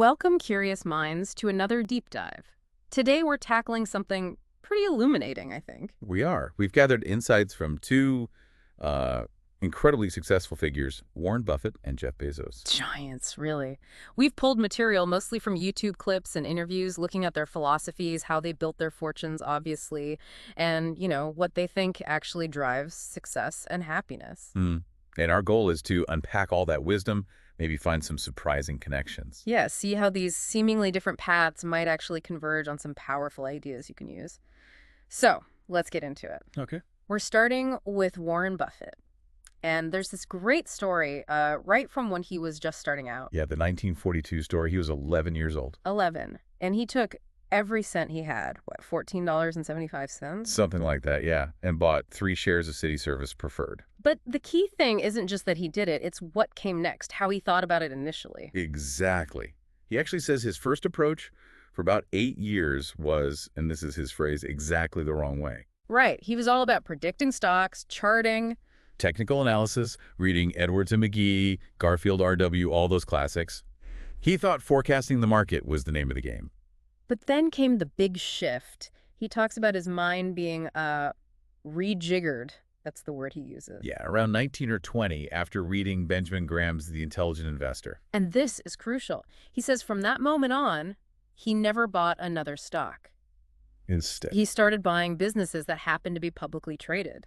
Welcome, curious minds, to another deep dive. Today we're tackling something pretty illuminating, I think. We are. We've gathered insights from two uh, incredibly successful figures, Warren Buffett and Jeff Bezos. Giants, really. We've pulled material mostly from YouTube clips and interviews looking at their philosophies, how they built their fortunes, obviously, and, what they think actually drives success and happiness. And our goal is to unpack all that wisdom, maybe find some surprising connections. Yeah, see how these seemingly different paths might actually converge on some powerful ideas you can use. So, let's get into it. Okay. We're starting with Warren Buffett. And there's this great story right from when he was just starting out. Yeah, the 1942 story. He was 11 years old. 11. And he took every cent he had, what, $14.75? Something like that, yeah. And bought 3 shares of City Service Preferred. But the key thing isn't just that he did it, it's what came next, how he thought about it initially. Exactly. He actually says his first approach for about 8 years was, and this is his phrase, exactly the wrong way. Right. He was all about predicting stocks, charting. Technical analysis, reading Edwards and McGee, Garfield R.W., all those classics. He thought forecasting the market was the name of the game. But then came the big shift. He talks about his mind being rejiggered. That's the word he uses. Yeah, around 19 or 20 after reading Benjamin Graham's The Intelligent Investor. And this is crucial. He says from that moment on, he never bought another stock. Instead, He started buying businesses that happened to be publicly traded.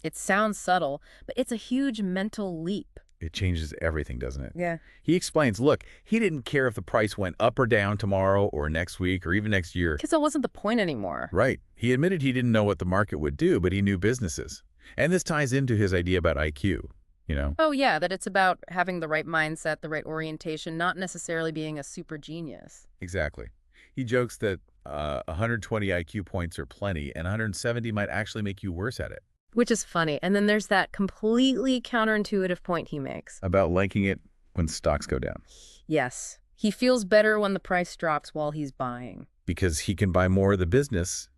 It sounds subtle, but it's a huge mental leap. it changes everything, doesn't it? Yeah. He explains, look, he didn't care if the price went up or down tomorrow or next week or even next year. Because that wasn't the point anymore. Right. He admitted he didn't know what the market would do, but he knew businesses. And this ties into his idea about IQ. Oh, yeah, that it's about having the right mindset, the right orientation, not necessarily being a super genius. Exactly. He jokes that 120 IQ points are plenty and 170 might actually make you worse at it. Which is funny. And then there's that completely counterintuitive point he makes. About liking it when stocks go down. Yes. He feels better when the price drops while he's buying. Because he can buy more of the business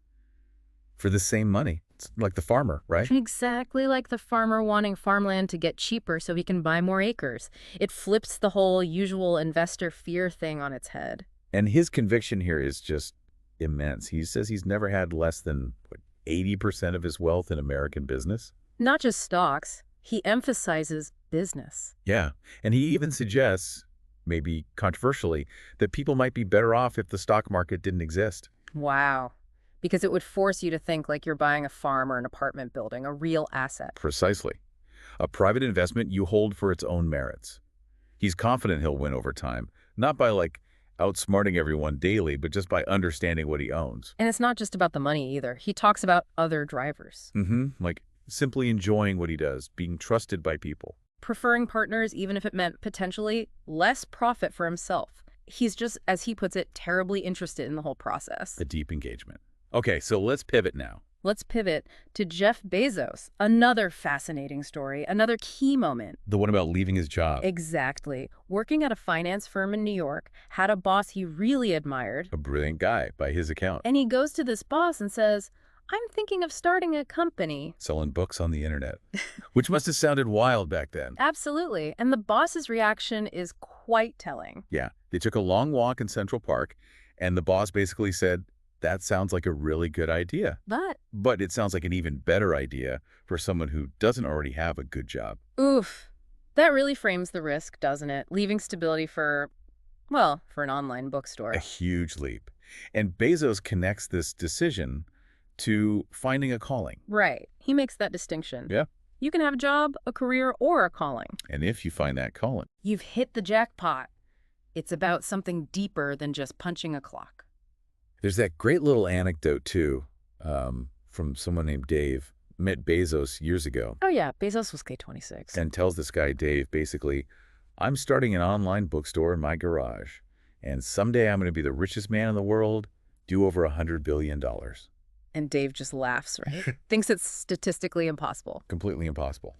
for the same money. It's like the farmer, right? Exactly like the farmer wanting farmland to get cheaper so he can buy more acres. It flips the whole usual investor fear thing on its head. And his conviction here is just immense. He says he's never had less than, 80% of his wealth in American business? Not just stocks. He emphasizes business. Yeah. And he even suggests, maybe controversially, that people might be better off if the stock market didn't exist. Wow. Because it would force you to think like you're buying a farm or an apartment building, a real asset. Precisely. A private investment you hold for its own merits. He's confident he'll win over time, not by outsmarting everyone daily, but just by understanding what he owns. And it's not just about the money either. He talks about other drivers. Like simply enjoying what he does, being trusted by people. Preferring partners even if it meant potentially less profit for himself. He's just, as he puts it, terribly interested in the whole process. A deep engagement. Okay, so let's pivot now. Let's pivot to Jeff Bezos. Another fascinating story, another key moment. The one about leaving his job. Exactly. Working at a finance firm in New York, had a boss he really admired. A brilliant guy, by his account. And he goes to this boss and says, I'm thinking of starting a company. Selling books on the internet, which must have sounded wild back then. Absolutely. And the boss's reaction is quite telling. Yeah, they took a long walk in Central Park, and the boss basically said, that sounds like a really good idea. But it sounds like an even better idea for someone who doesn't already have a good job. Oof. That really frames the risk, doesn't it? Leaving stability for an online bookstore. A huge leap. And Bezos connects this decision to finding a calling. Right. He makes that distinction. Yeah. You can have a job, a career, or a calling. And if you find that calling, you've hit the jackpot. It's about something deeper than just punching a clock. There's that great little anecdote, too, from someone named Dave, met Bezos years ago. Oh, yeah. Bezos was K26. And tells this guy, Dave, basically, I'm starting an online bookstore in my garage, and someday I'm going to be the richest man in the world, do over $100 billion. And Dave just laughs, right? Thinks it's statistically impossible. Completely impossible.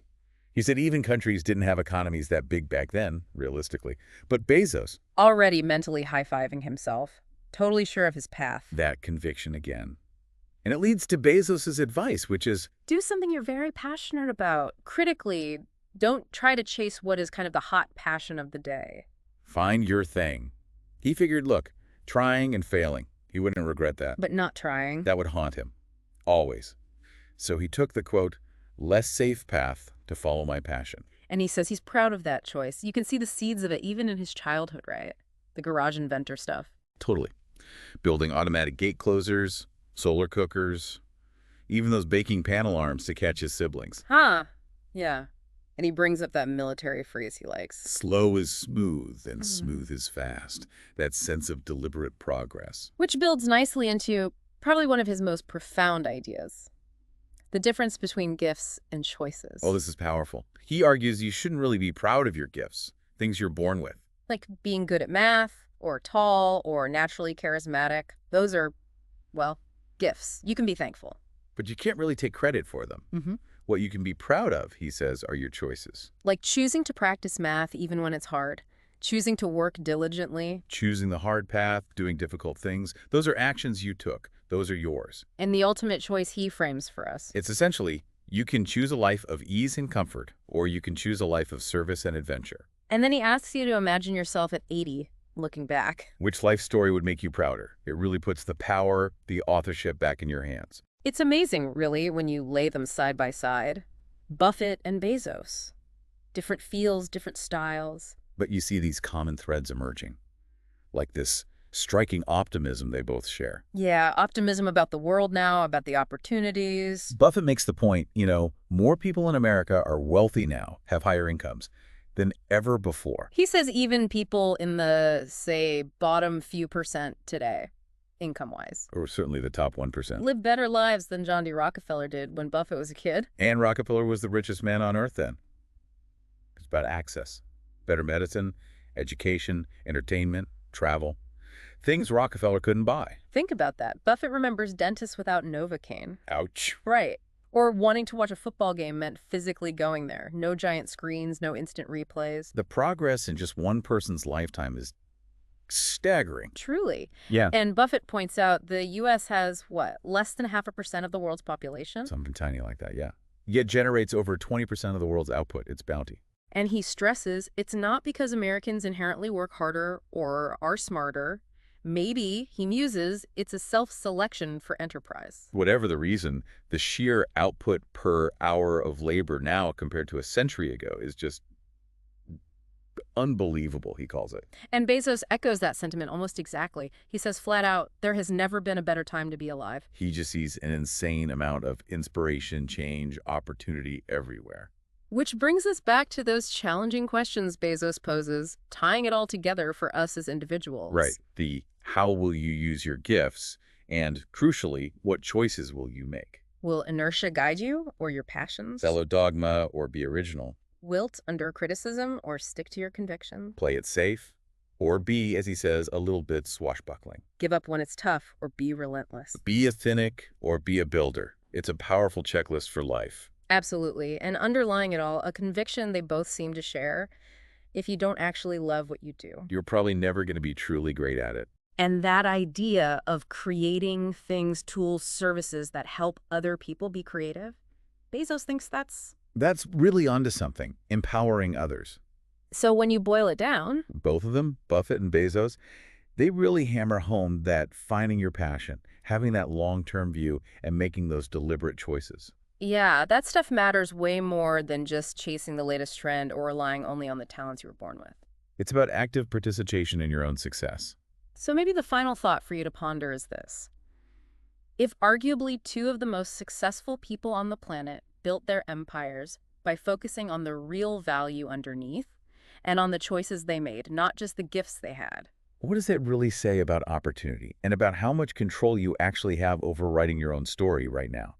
He said even countries didn't have economies that big back then, realistically. But Bezos, already mentally high-fiving himself. Totally sure of his path. That conviction again. And it leads to Bezos's advice, which is, do something you're very passionate about. Critically, don't try to chase what is kind of the hot passion of the day. find your thing. He figured, look, trying and failing, he wouldn't regret that. But not trying. That would haunt him. Always. So he took the, quote, less safe path to follow my passion. And he says he's proud of that choice. You can see the seeds of it even in his childhood, right? The garage inventor stuff. Totally. Building automatic gate closers, solar cookers, even those baking pan alarms to catch his siblings. Huh. Yeah. And he brings up that military phrase he likes. Slow is smooth and smooth is fast. That sense of deliberate progress. Which builds nicely into probably one of his most profound ideas. The difference between gifts and choices. Oh, this is powerful. He argues you shouldn't really be proud of your gifts, things you're born with. Like being good at math, or tall, or naturally charismatic. Those are, well, gifts. You can be thankful. But you can't really take credit for them. What you can be proud of, he says, are your choices. Like choosing to practice math even when it's hard. Choosing to work diligently. Choosing the hard path, doing difficult things. Those are actions you took. Those are yours. And the ultimate choice he frames for us. It's essentially, you can choose a life of ease and comfort, or you can choose a life of service and adventure. And then he asks you to imagine yourself at 80, looking back. Which life story would make you prouder? It really puts the power, the authorship back in your hands. It's amazing, really, when you lay them side by side. Buffett and Bezos. Different feels, different styles. But you see these common threads emerging, like this striking optimism they both share. Yeah, optimism about the world now, about the opportunities. Buffett makes the point, more people in America are wealthy now, have higher incomes, than ever before. He says even people in the, say, bottom few percent today, income-wise. Or certainly the top 1%. Live better lives than John D. Rockefeller did when Buffett was a kid. And Rockefeller was the richest man on earth then. It's about access. Better medicine, education, entertainment, travel. Things Rockefeller couldn't buy. Think about that. Buffett remembers dentists without Novocaine. Ouch. Right. Or wanting to watch a football game meant physically going there. No giant screens, no instant replays. The progress in just one person's lifetime is staggering. Truly. Yeah. And Buffett points out the U.S. has, what, less than 0.5% of the world's population? Something tiny like that, yeah. Yet generates over 20% of the world's output, its bounty. And he stresses it's not because Americans inherently work harder or are smarter. Maybe, he muses, it's a self-selection for enterprise. Whatever the reason, the sheer output per hour of labor now compared to a century ago is just unbelievable, he calls it. And Bezos echoes that sentiment almost exactly. He says flat out, there has never been a better time to be alive. He just sees an insane amount of inspiration, change, opportunity everywhere. Which brings us back to those challenging questions Bezos poses, tying it all together for us as individuals. Right. The how will you use your gifts, and crucially, what choices will you make? Will inertia guide you, or your passions? Follow dogma or be original? Wilt under criticism, or stick to your conviction? Play it safe, or be, as he says, a little bit swashbuckling? Give up when it's tough, or be relentless? Be a cynic or be a builder. It's a powerful checklist for life. Absolutely. And underlying it all, a conviction they both seem to share. If you don't actually love what you do, you're probably never going to be truly great at it. And that idea of creating things, tools, services that help other people be creative, Bezos thinks that's really onto something, empowering others. So when you boil it down, both of them, Buffett and Bezos, they really hammer home that finding your passion, having that long-term view, and making those deliberate choices. Yeah, that stuff matters way more than just chasing the latest trend or relying only on the talents you were born with. It's about active participation in your own success. So maybe the final thought for you to ponder is this. If arguably two of the most successful people on the planet built their empires by focusing on the real value underneath and on the choices they made, not just the gifts they had, what does that really say about opportunity and about how much control you actually have over writing your own story right now?